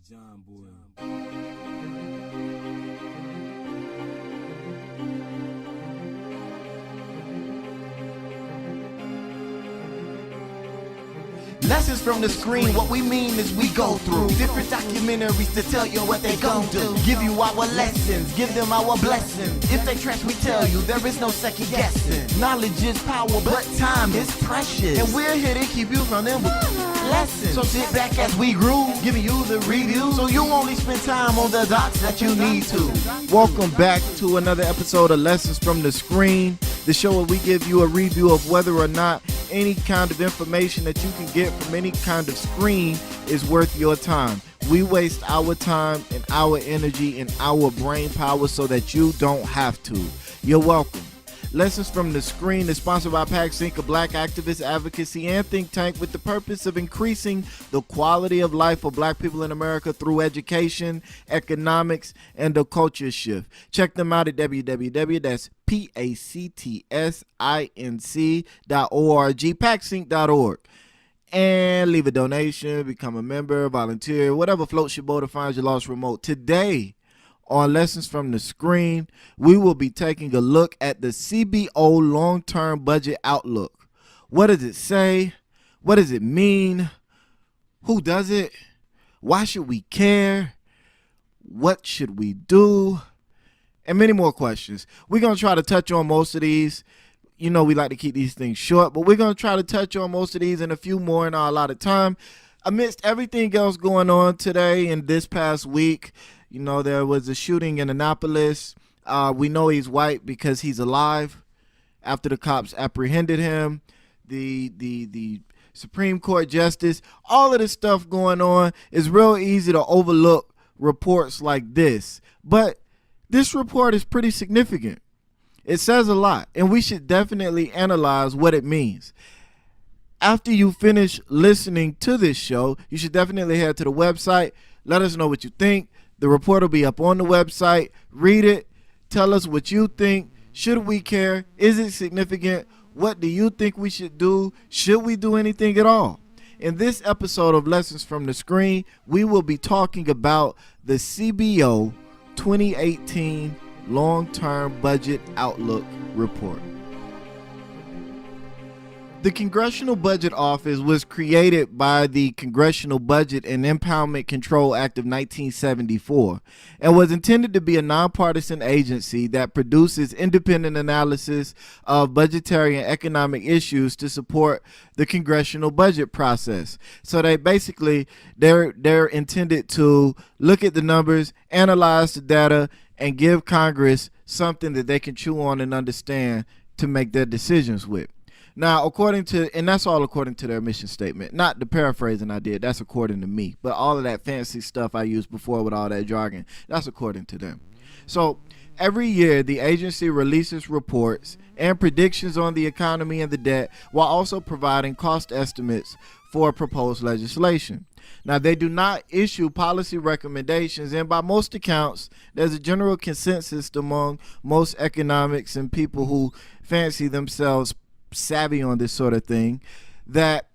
John Boy. Lessons from the screen, what we mean is we go through different documentaries to tell you what they gon' do. Give you our lessons, give them our blessings. If they trash, we tell you there is no second guessing. Knowledge is power, but time is precious. And we're here to keep you from them lessons. So sit back as we groove, giving you the review, so you only spend time on the docs that you need to. Welcome back to another episode of Lessons from the Screen, the show where we give you a review of whether or not any kind of information that you can get from any kind of screen is worth your time. We waste our time and our energy and our brain power so that you don't have to. You're welcome. Lessons from the Screen is sponsored by PAC-Sync, a black activist advocacy and think tank with the purpose of increasing the quality of life for black people in America through education, economics, and a culture shift. Check them out at www.pactsinc.org, pacsync.org. And leave a donation, become a member, volunteer, whatever floats your boat or finds your lost remote. Today, on Lessons from the Screen, we will be taking a look at the CBO long-term budget outlook. What does it say? What does it mean? Who does it? Why should we care? What should we do? And many more questions. We're going to try to touch on most of these. You know, we like to keep these things short, but we're going to try to touch on most of these and a few more in our allotted time. Amidst everything else going on today and this past week, you know, there was a shooting in Annapolis. We know he's white because he's alive. After the cops apprehended him, the Supreme Court justice, all of this stuff going on, is real easy to overlook reports like this. But this report is pretty significant. It says a lot, and we should definitely analyze what it means. After you finish listening to this show, you should definitely head to the website. Let us know what you think. The report will be up on the website. Read it. Tell us what you think. Should we care? Is it significant? What do you think we should do? Should we do anything at all? In this episode of Lessons from the Screen, we will be talking about the CBO 2018 Long-Term Budget Outlook Report. The Congressional Budget Office was created by the Congressional Budget and Impoundment Control Act of 1974 and was intended to be a nonpartisan agency that produces independent analysis of budgetary and economic issues to support the congressional budget process. So they're intended to look at the numbers, analyze the data, and give Congress something that they can chew on and understand to make their decisions with. Now, and that's all according to their mission statement. Not the paraphrasing I did, that's according to me. But all of that fancy stuff I used before with all that jargon, that's according to them. So every year, the agency releases reports and predictions on the economy and the debt, while also providing cost estimates for proposed legislation. Now, they do not issue policy recommendations, and by most accounts, there's a general consensus among most economics and people who fancy themselves savvy on this sort of thing that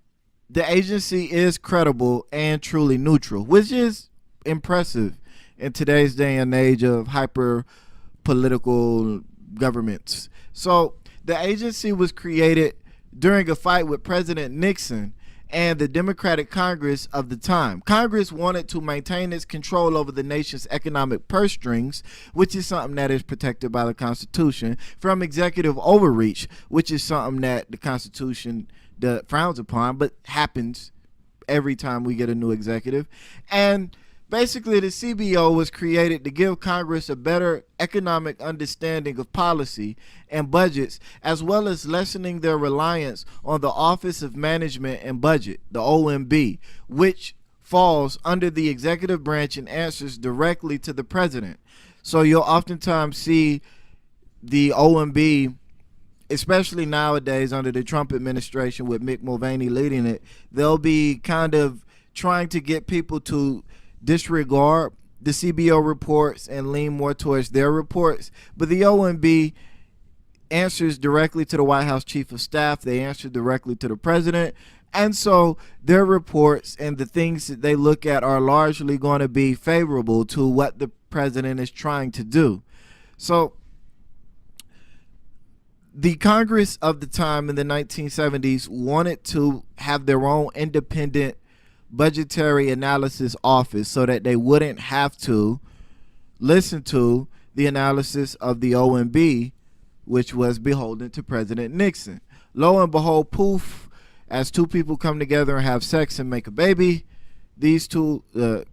the agency is credible and truly neutral, which is impressive in today's day and age of hyper political governments. So the agency was created during a fight with President Nixon and the Democratic Congress of the time. Congress wanted to maintain its control over the nation's economic purse strings, which is something that is protected by the Constitution, from executive overreach, which is something that the Constitution frowns upon, but happens every time we get a new executive. And basically, the CBO was created to give Congress a better economic understanding of policy and budgets, as well as lessening their reliance on the Office of Management and Budget, the OMB, which falls under the executive branch and answers directly to the president. So you'll oftentimes see the OMB, especially nowadays under the Trump administration with Mick Mulvaney leading it, they'll be kind of trying to get people to disregard the CBO reports and lean more towards their reports. But the OMB answers directly to the White House Chief of Staff. They answer directly to the president. And so their reports and the things that they look at are largely going to be favorable to what the president is trying to do. So the Congress of the time in the 1970s wanted to have their own independent budgetary analysis office so that they wouldn't have to listen to the analysis of the OMB, which was beholden to President Nixon. Lo and behold, poof, as two people come together and have sex and make a baby, these two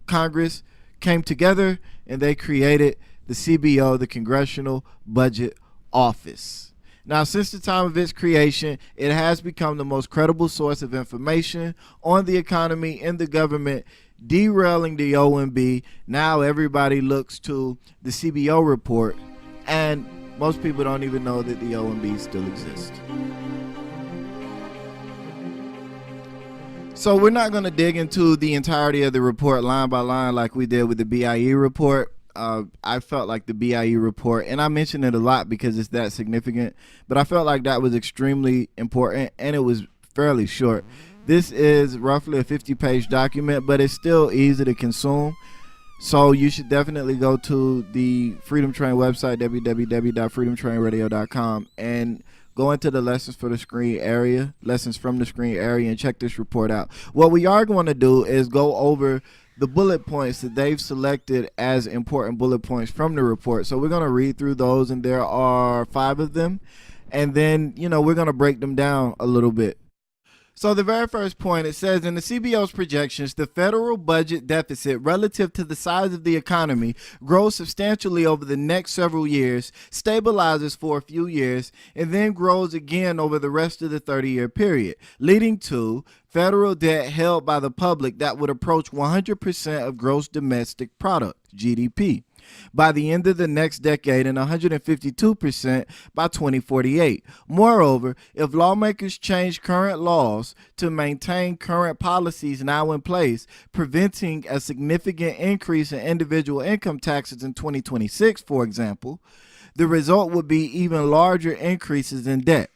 Congress came together and they created the CBO, the Congressional Budget Office. Now, since the time of its creation, it has become the most credible source of information on the economy and the government, derailing the OMB. Now everybody looks to the CBO report, and most people don't even know that the OMB still exists. So we're not going to dig into the entirety of the report line by line like we did with the BIE report. I felt like the BIE report, and I mention it a lot because it's that significant, but I felt like that was extremely important, and it was fairly short. This is roughly a 50-page document, but it's still easy to consume. So you should definitely go to the Freedom Train website, www.freedomtrainradio.com, and go into the lessons from the screen area, and check this report out. What we are going to do is go over the bullet points that they've selected as important bullet points from the report. So we're going to read through those, and there are 5 of them. And then, we're going to break them down a little bit. So the very first point, it says, in the CBO's projections, the federal budget deficit relative to the size of the economy grows substantially over the next several years, stabilizes for a few years, and then grows again over the rest of the 30-year period, leading to federal debt held by the public that would approach 100% of gross domestic product, GDP, by the end of the next decade, and 152% by 2048. Moreover, if lawmakers change current laws to maintain current policies now in place, preventing a significant increase in individual income taxes in 2026, for example, the result would be even larger increases in debt.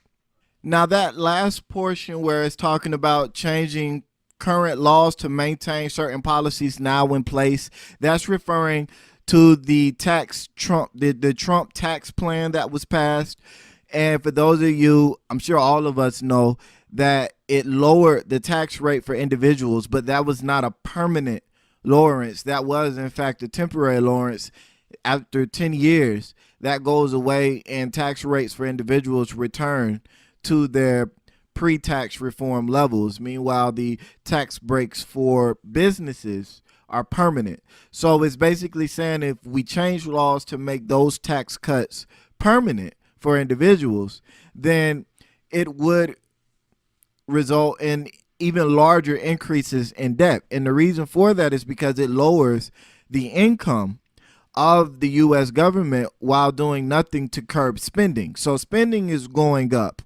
Now, that last portion where it's talking about changing current laws to maintain certain policies now in place, that's referring to the the Trump tax plan that was passed. And for those of you, I'm sure all of us know that it lowered the tax rate for individuals, but that was not a permanent lowerance. That was, in fact, a temporary lowerance. After 10 years, that goes away and tax rates for individuals return to their pre-tax reform levels. Meanwhile, the tax breaks for businesses are permanent. So it's basically saying if we change laws to make those tax cuts permanent for individuals, then it would result in even larger increases in debt. And the reason for that is because it lowers the income of the U.S. government while doing nothing to curb spending. So spending is going up.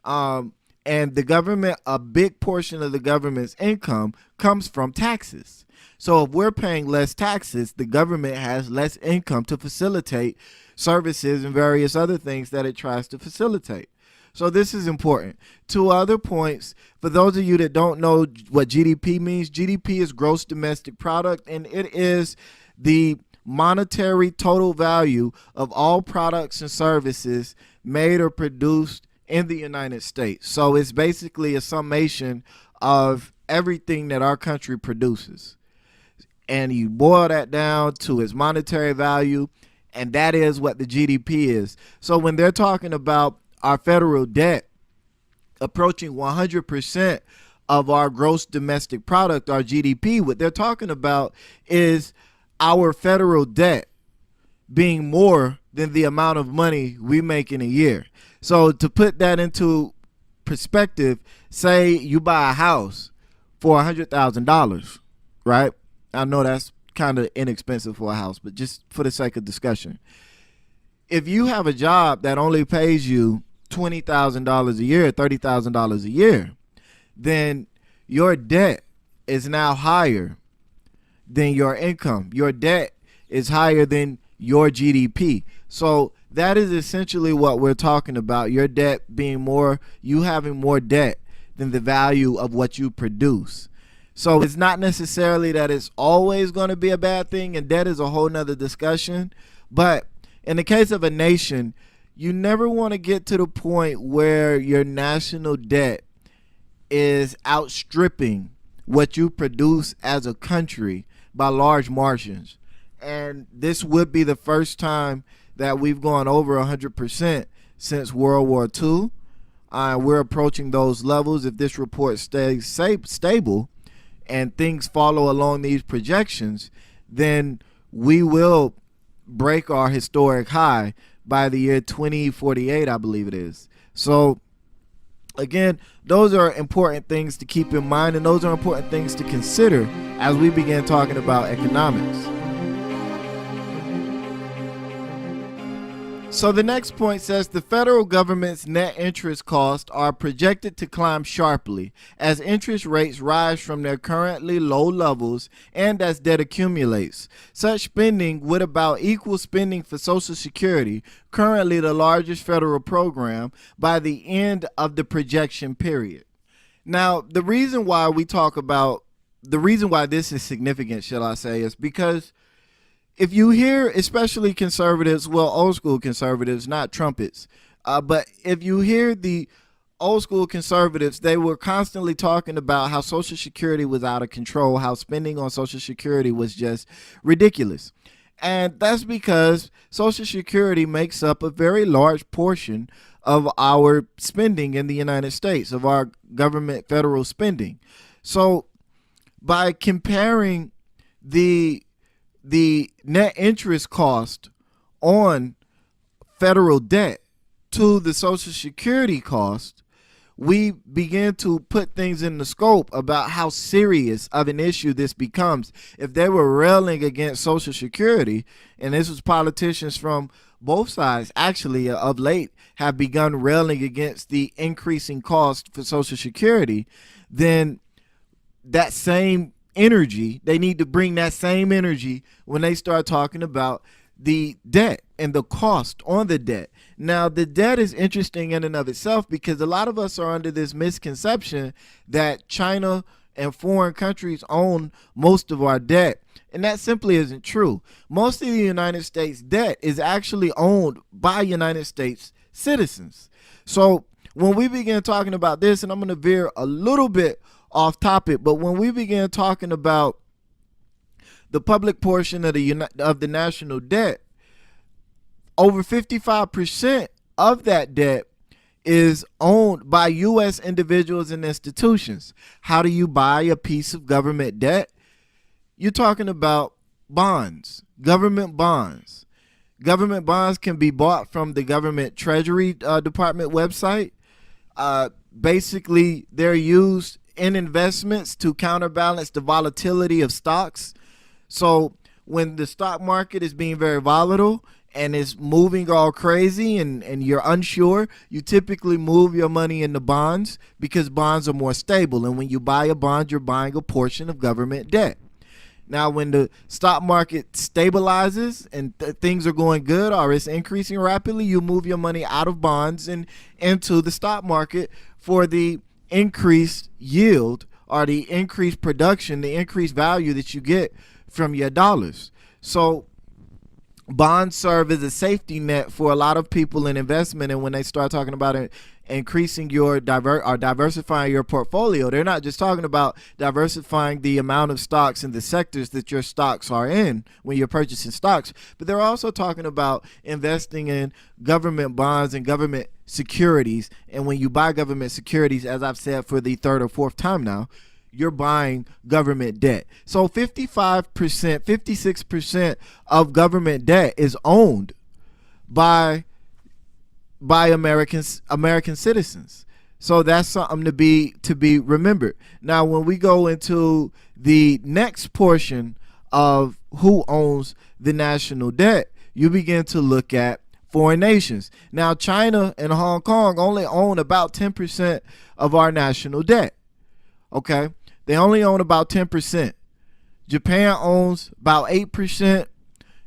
And the government, a big portion of the government's income comes from taxes. So if we're paying less taxes, the government has less income to facilitate services and various other things that it tries to facilitate. So this is important. 2 other points. For those of you that don't know what GDP means, GDP is gross domestic product, and it is the monetary total value of all products and services made or produced in the United States. So it's basically a summation of everything that our country produces. And you boil that down to its monetary value, and that is what the GDP is. So when they're talking about our federal debt approaching 100% of our gross domestic product, our GDP, what they're talking about is our federal debt being more than the amount of money we make in a year. So to put that into perspective, say you buy a house for $100,000, right? I know that's kind of inexpensive for a house, but just for the sake of discussion, if you have a job that only pays you $20,000 a year, $30,000 a year, then your debt is now higher than your income. Your debt is higher than your GDP. So that is essentially what we're talking about. Your debt being more, you having more debt than the value of what you produce. So it's not necessarily that it's always going to be a bad thing, and debt is a whole nother discussion. But in the case of a nation, you never want to get to the point where your national debt is outstripping what you produce as a country by large margins. And this would be the first time that we've gone over 100% since World War II. We're approaching those levels. If this report stays stable and things follow along these projections, then we will break our historic high by the year 2048, I believe it is. So again, those are important things to keep in mind, and those are important things to consider as we begin talking about economics. So the next point says the federal government's net interest costs are projected to climb sharply as interest rates rise from their currently low levels and as debt accumulates. Such spending would about equal spending for Social Security, currently the largest federal program, by the end of the projection period. Now, the reason why this is significant, shall I say, is because if you hear, especially conservatives, well, old school conservatives, not trumpets, but if you hear the old school conservatives, they were constantly talking about how Social Security was out of control, how spending on Social Security was just ridiculous. And that's because Social Security makes up a very large portion of our spending in the United States, of our government federal spending. So by comparing the net interest cost on federal debt to the Social Security cost, we begin to put things in the scope about how serious of an issue this becomes. If they were railing against Social Security, and this was politicians from both sides actually of late have begun railing against the increasing cost for Social Security, then that same energy, they need to bring that same energy when they start talking about the debt and the cost on the debt. Now, the debt is interesting in and of itself because a lot of us are under this misconception that China and foreign countries own most of our debt, and that simply isn't true. Most of the United States debt is actually owned by United States citizens. So when we begin talking about this, and I'm going to veer a little bit off topic, but when we began talking about the public portion of the national debt, over 55% of that debt is owned by U.S. individuals and institutions. How do you buy a piece of government debt? You're talking about bonds, government bonds. Government bonds can be bought from the government Treasury Department website. Basically, they're used in investments to counterbalance the volatility of stocks. So when the stock market is being very volatile and is moving all crazy and you're unsure, you typically move your money into bonds because bonds are more stable. And when you buy a bond, you're buying a portion of government debt. Now, when the stock market stabilizes and things are going good or it's increasing rapidly, you move your money out of bonds and into the stock market for the increased yield or the increased production, the increased value that you get from your dollars. So bonds serve as a safety net for a lot of people in investment, and when they start talking about it, increasing your diversifying your portfolio, they're not just talking about diversifying the amount of stocks and the sectors that your stocks are in when you're purchasing stocks, but they're also talking about investing in government bonds and government securities. And when you buy government securities, as I've said for the third or fourth time now, you're buying government debt. So 55%, 56% of government debt is owned by American citizens. So that's something to be remembered. Now, when we go into the next portion of who owns the national debt, you begin to look at foreign nations. Now, China and Hong Kong only own about 10% of our national debt. Okay? They only own about 10%. Japan owns about 8%,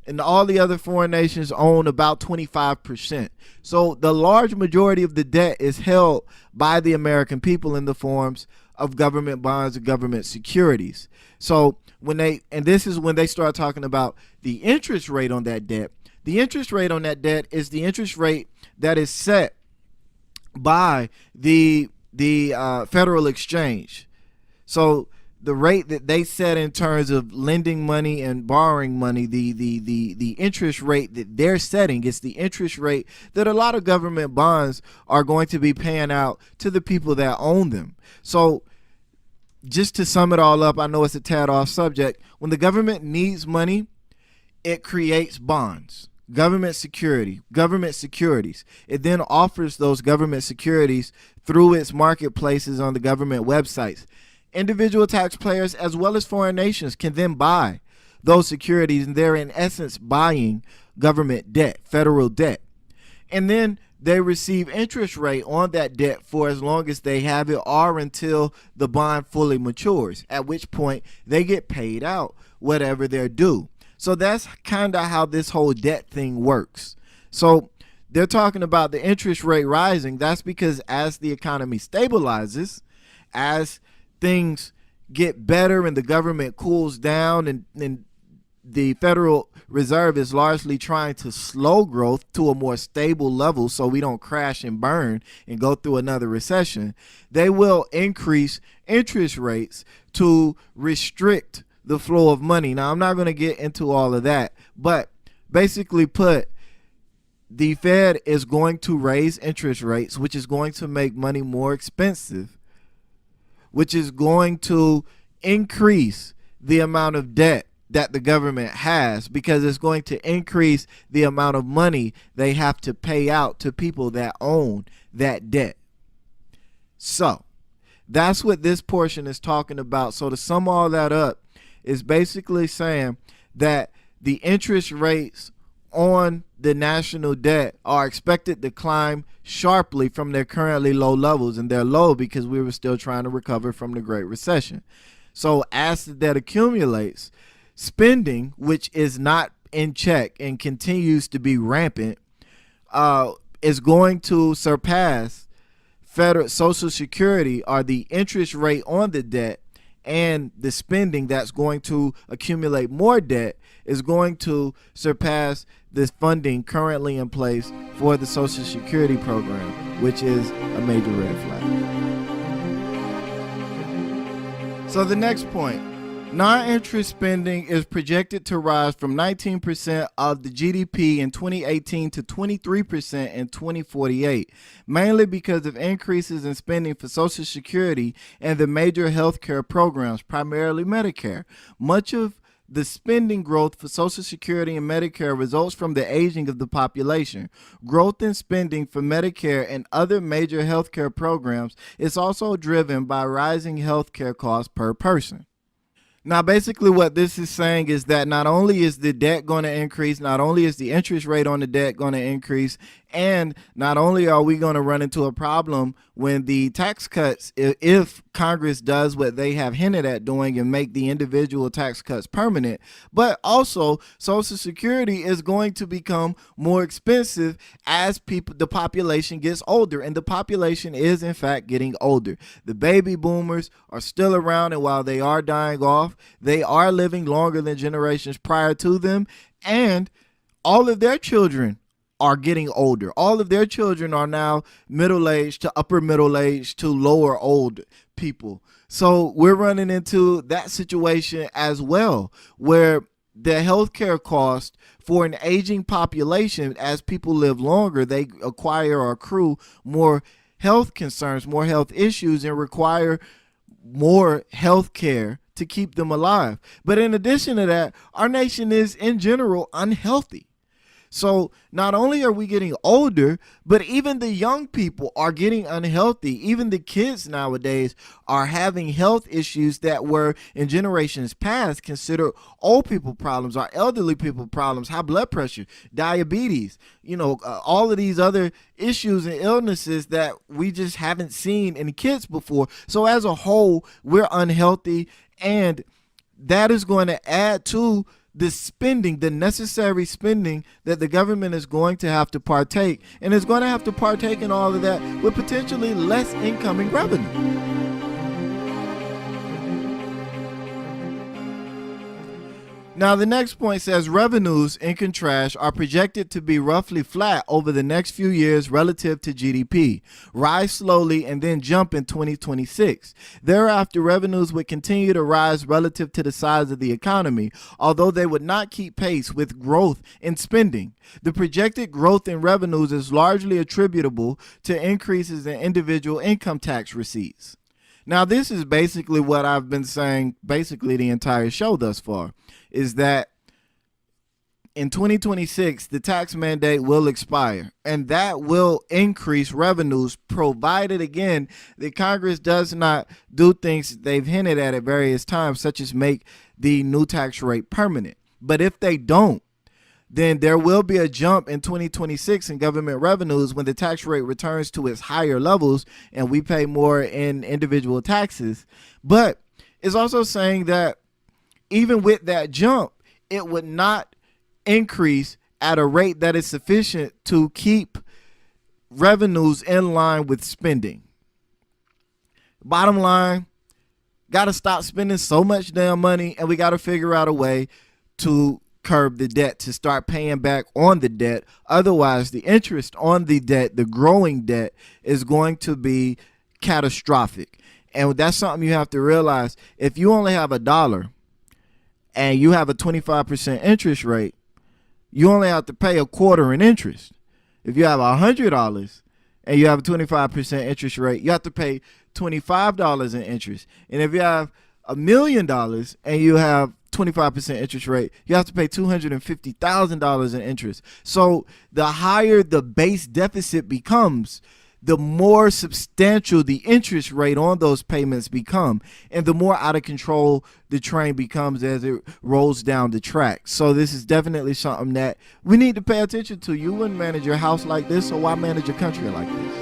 and all the other foreign nations own about 25%. So the large majority of the debt is held by the American people in the forms of government bonds and government securities. So this is when they start talking about the interest rate on that debt. The interest rate on that debt is the interest rate that is set by the Federal Exchange. So the rate that they set in terms of lending money and borrowing money, the interest rate that they're setting is the interest rate that a lot of government bonds are going to be paying out to the people that own them. So just to sum it all up, I know it's a tad off subject. When the government needs money, it creates bonds, government securities. It then offers those government securities through its marketplaces on the government websites. Individual taxpayers as well as foreign nations can then buy those securities, and they're in essence buying government debt, federal debt. And then they receive interest rate on that debt for as long as they have it or until the bond fully matures, at which point they get paid out whatever they're due. So that's kind of how this whole debt thing works. So they're talking about the interest rate rising. That's because as the economy stabilizes, as things get better and the government cools down, and the Federal Reserve is largely trying to slow growth to a more stable level so we don't crash and burn and go through another recession, they will increase interest rates to restrict the flow of money. Now, I'm not going to get into all of that, but basically put, the Fed is going to raise interest rates, which is going to make money more expensive, which is going to increase the amount of debt that the government has, because it's going to increase the amount of money they have to pay out to people that own that debt. So that's what this portion is talking about. So to sum all that up, is basically saying that the interest rates on the national debt are expected to climb sharply from their currently low levels, and they're low because we were still trying to recover from the Great Recession. So as the debt accumulates, spending, which is not in check and continues to be rampant, is going to surpass federal Social Security, or the interest rate on the debt, and the spending that's going to accumulate more debt is going to surpass this funding currently in place for the Social Security program, which is a major red flag. So the next point, non-interest spending is projected to rise from 19% of the GDP in 2018 to 23% in 2048, mainly because of increases in spending for Social Security and the major healthcare programs, primarily Medicare. Much of the spending growth for Social Security and Medicare results from the aging of the population. Growth in spending for Medicare and other major healthcare programs is also driven by rising healthcare costs per person. Now, basically what this is saying is that not only is the debt going to increase, not only is the interest rate on the debt going to increase, and not only are we going to run into a problem when the tax cuts, if Congress does what they have hinted at doing and make the individual tax cuts permanent, but also Social Security is going to become more expensive as the population gets older, and the population is in fact getting older. The baby boomers are still around, and while they are dying off, they are living longer than generations prior to them, and all of their children are getting older. All of their children are now middle-aged to upper middle-aged to lower old people. So we're running into that situation as well, where the healthcare cost for an aging population, as people live longer, they acquire or accrue more health concerns, more health issues, and require more health care to keep them alive. But in addition to that, our nation is in general unhealthy. So not only are we getting older, but even the young people are getting unhealthy. Even the kids nowadays are having health issues that were in generations past considered old people problems, or elderly people problems, high blood pressure, diabetes, all of these other issues and illnesses that we just haven't seen in kids before. So as a whole, we're unhealthy, and that is going to add to the spending, the necessary spending that the government is going to have to partake, and is going to have to partake in all of that with potentially less incoming revenue. Now, the next point says revenues, in contrast, are projected to be roughly flat over the next few years relative to GDP, rise slowly, and then jump in 2026. Thereafter, revenues would continue to rise relative to the size of the economy, although they would not keep pace with growth in spending. The projected growth in revenues is largely attributable to increases in individual income tax receipts. Now, this is basically what I've been saying basically the entire show thus far, is that in 2026, the tax mandate will expire, and that will increase revenues, provided, again, that Congress does not do things they've hinted at various times, such as make the new tax rate permanent. But if they don't, then there will be a jump in 2026 in government revenues when the tax rate returns to its higher levels and we pay more in individual taxes. But it's also saying that even with that jump, it would not increase at a rate that is sufficient to keep revenues in line with spending. Bottom line, got to stop spending so much damn money, and we got to figure out a way to curb the debt, to start paying back on the debt. Otherwise, the interest on the debt, the growing debt, is going to be catastrophic. And that's something you have to realize. If you only have $1 and you have a 25% interest rate, you only have to pay a quarter in interest. If you have $100 and you have a 25% interest rate, you have to pay $25 in interest. And if you have $1 million and you have 25% interest rate, you have to pay $250,000 in interest. So the higher the base deficit becomes, the more substantial the interest rate on those payments become, and the more out of control the train becomes as it rolls down the track. So this is definitely something that we need to pay attention to. You wouldn't manage your house like this, so why manage a country like this?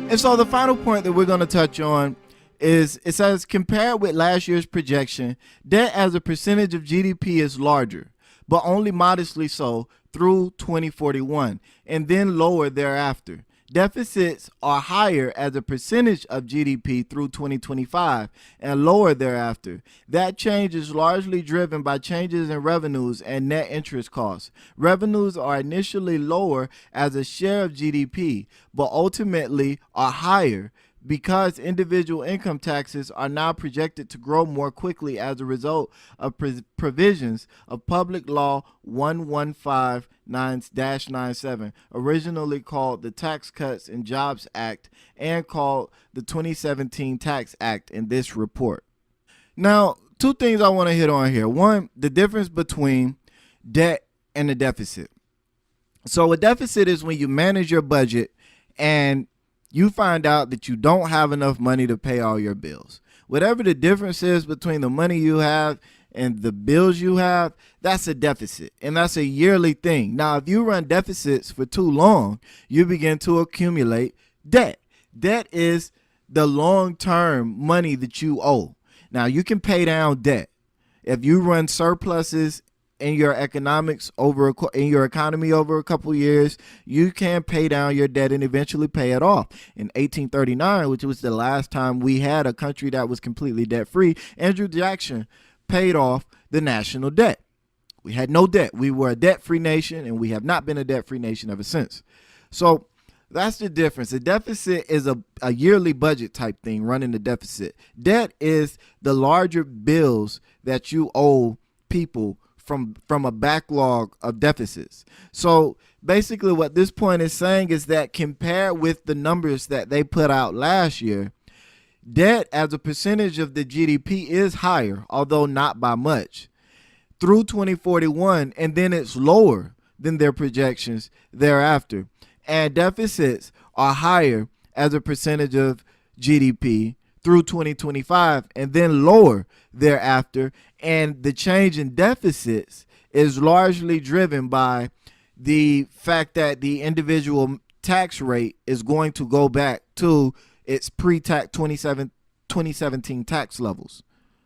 And so the final point that we're going to touch on is, it says, compared with last year's projection, debt as a percentage of GDP is larger, but only modestly so through 2041, and then lower thereafter. Deficits are higher as a percentage of GDP through 2025 and lower thereafter. That change is largely driven by changes in revenues and net interest costs. Revenues are initially lower as a share of GDP, but ultimately are higher because individual income taxes are now projected to grow more quickly as a result of provisions of Public Law 1159-97, originally called the Tax Cuts and Jobs Act and called the 2017 Tax Act in this report. Now, two things I want to hit on here. One, the difference between debt and a deficit. So a deficit is when you manage your budget and you find out that you don't have enough money to pay all your bills. Whatever the difference is between the money you have and the bills you have, that's a deficit, and that's a yearly thing. Now, if you run deficits for too long, you begin to accumulate debt. Debt is the long-term money that you owe. Now, you can pay down debt. If you run surpluses in your economy over a couple years, you can pay down your debt and eventually pay it off. In 1839, which was the last time we had a country that was completely debt-free, Andrew Jackson paid off the national debt. We had no debt. We were a debt-free nation, and we have not been a debt-free nation ever since. So that's the difference. A deficit is a yearly budget type thing, running the deficit. Debt is the larger bills that you owe people from a backlog of deficits. So basically what this point is saying is that compared with the numbers that they put out last year, debt as a percentage of the GDP is higher, although not by much, through 2041, and then it's lower than their projections thereafter. And deficits are higher as a percentage of GDP through 2025 and then lower thereafter. And the change in deficits is largely driven by the fact that the individual tax rate is going to go back to its pre-tax 2017 tax levels.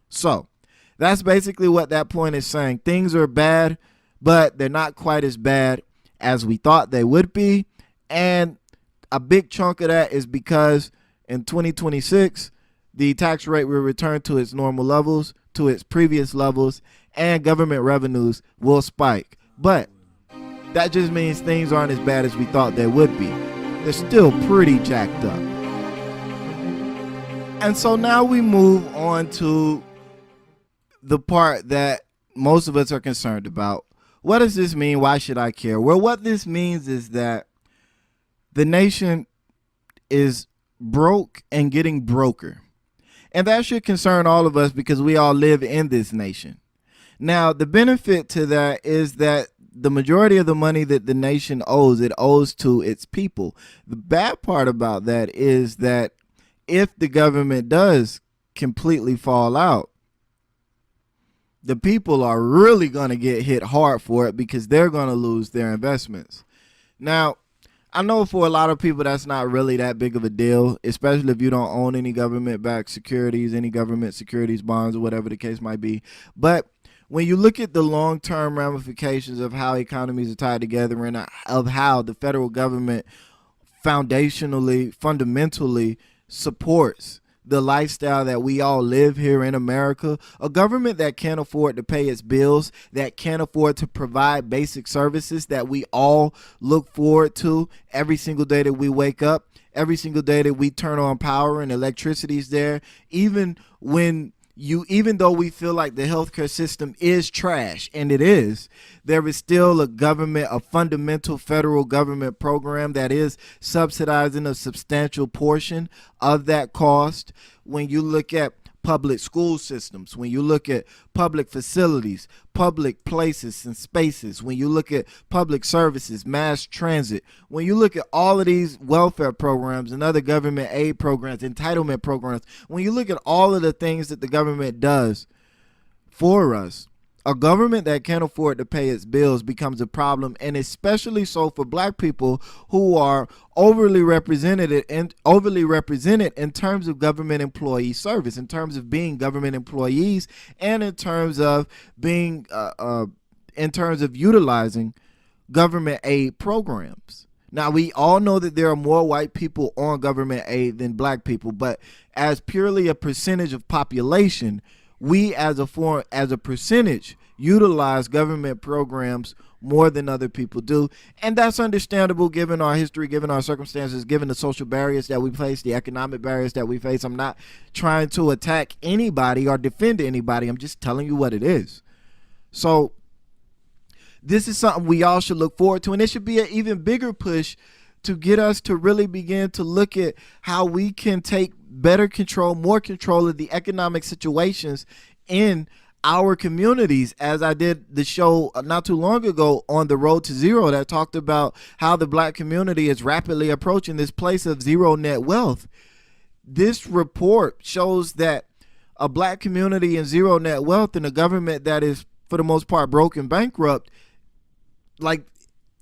So that's basically what that point is saying. Things are bad, but they're not quite as bad as we thought they would be. And a big chunk of that is because in 2026, the tax rate will return to its normal levels, to its previous levels, and government revenues will spike. But that just means things aren't as bad as we thought they would be. They're still pretty jacked up. And so now we move on to the part that most of us are concerned about. What does this mean? Why should I care? Well, what this means is that the nation is broke and getting broker. And that should concern all of us because we all live in this nation. Now, the benefit to that is that the majority of the money that the nation owes, it owes to its people. The bad part about that is that if the government does completely fall out, the people are really going to get hit hard for it because they're going to lose their investments. Now, I know for a lot of people that's not really that big of a deal, especially if you don't own any government-backed securities, any government securities bonds, or whatever the case might be. But when you look at the long-term ramifications of how economies are tied together and of how the federal government fundamentally supports the lifestyle that we all live here in America, a government that can't afford to pay its bills, that can't afford to provide basic services that we all look forward to every single day that we wake up, every single day that we turn on power and electricity's there, even though we feel like the healthcare system is trash, and it is, there is still a fundamental federal government program that is subsidizing a substantial portion of that cost. When you look at public school systems, when you look at public facilities, public places and spaces, when you look at public services, mass transit, when you look at all of these welfare programs and other government aid programs, entitlement programs, when you look at all of the things that the government does for us, a government that can't afford to pay its bills becomes a problem, and especially so for black people who are overly represented in terms of government employee service, in terms of being government employees, and in terms of being utilizing government aid programs. Now, we all know that there are more white people on government aid than black people, but as purely a percentage of population, we as a percentage utilize government programs more than other people do. And that's understandable given our history, given our circumstances, given the social barriers that we face, the economic barriers that we face. I'm not trying to attack anybody or defend anybody. I'm just telling you what it is. So this is something we all should look forward to, and it should be an even bigger push to get us to really begin to look at how we can take more control of the economic situations in our communities, as I did the show not too long ago on the Road to Zero that talked about how the black community is rapidly approaching this place of zero net wealth. This report shows that a black community in zero net wealth and a government that is for the most part broke and bankrupt, like,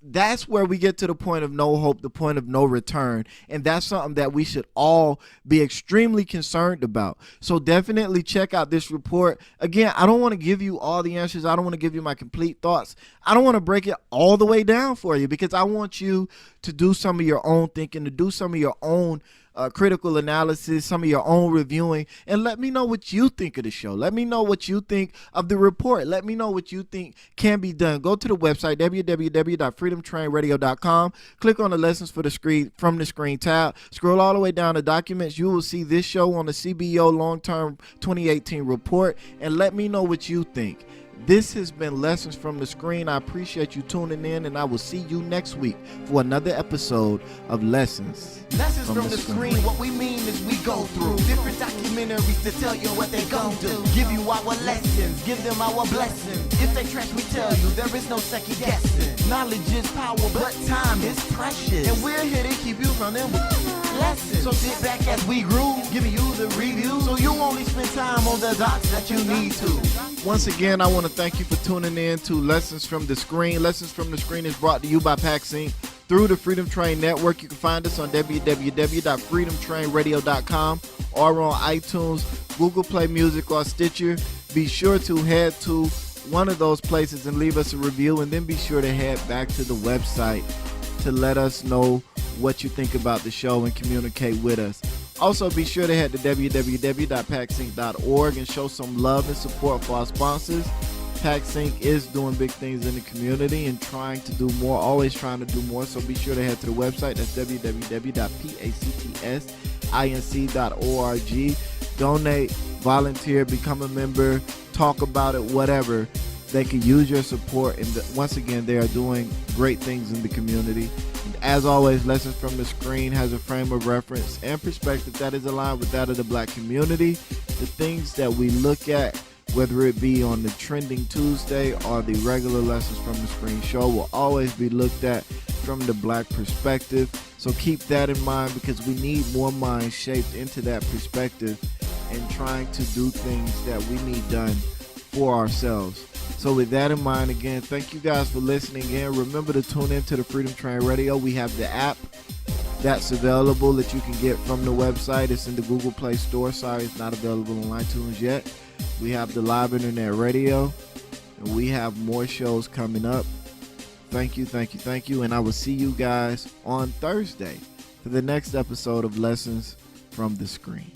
that's where we get to the point of no hope, the point of no return. And that's something that we should all be extremely concerned about. So definitely check out this report. Again, I don't want to give you all the answers. I don't want to give you my complete thoughts. I don't want to break it all the way down for you because I want you to do some of your own thinking, to do some of your own critical analysis, some of your own reviewing, and let me know what you think of the show. Let me know what you think of the report. Let me know what you think can be done. Go to the website, www.freedomtrainradio.com. Click on the lessons from the screen tab. Scroll all the way down to documents. You will see this show on the CBO long-term 2018 report, and let me know what you think. This has been Lessons from the Screen. I appreciate you tuning in, and I will see you next week for another episode of Lessons from the Screen. What we mean is we go through different documentaries to tell you what they gon' do. Give you our lessons, give them our blessings. If they trash, we tell you there is no second guessing. Knowledge is power, but time is precious. And we're here to keep you running with lessons. So sit back as we groove, giving you the review, so you only spend time on the dots that you need to. Once again, I want to thank you for tuning in to Lessons from the Screen. Lessons from the Screen is brought to you by Pax Inc. through the Freedom Train Network. You can find us on www.freedomtrainradio.com or on iTunes, Google Play Music, or Stitcher, be sure to head to one of those places and leave us a review, and then be sure to head back to the website to let us know what you think about the show and communicate with us. Also, be sure to head to www.packsync.org and show some love and support for our sponsors. PackSync is doing big things in the community and trying to do more, always trying to do more. So be sure to head to the website. That's www.packsinc.org. Donate, volunteer, become a member, talk about it, whatever. They can use your support. And once again, they are doing great things in the community. And as always, Lessons from the Screen has a frame of reference and perspective that is aligned with that of the black community. The things that we look at, whether it be on the Trending Tuesday or the regular Lessons from the Screen show, will always be looked at from the black perspective. So keep that in mind, because we need more minds shaped into that perspective and trying to do things that we need done for ourselves. So with that in mind, again, thank you guys for listening in. Remember to tune into the Freedom Train Radio. We have the app that's available that you can get from the website. It's in the Google Play Store. Sorry, it's not available on iTunes yet. We have the live internet radio, and we have more shows coming up. Thank you, thank you, thank you. And I will see you guys on Thursday for the next episode of Lessons from the Screen.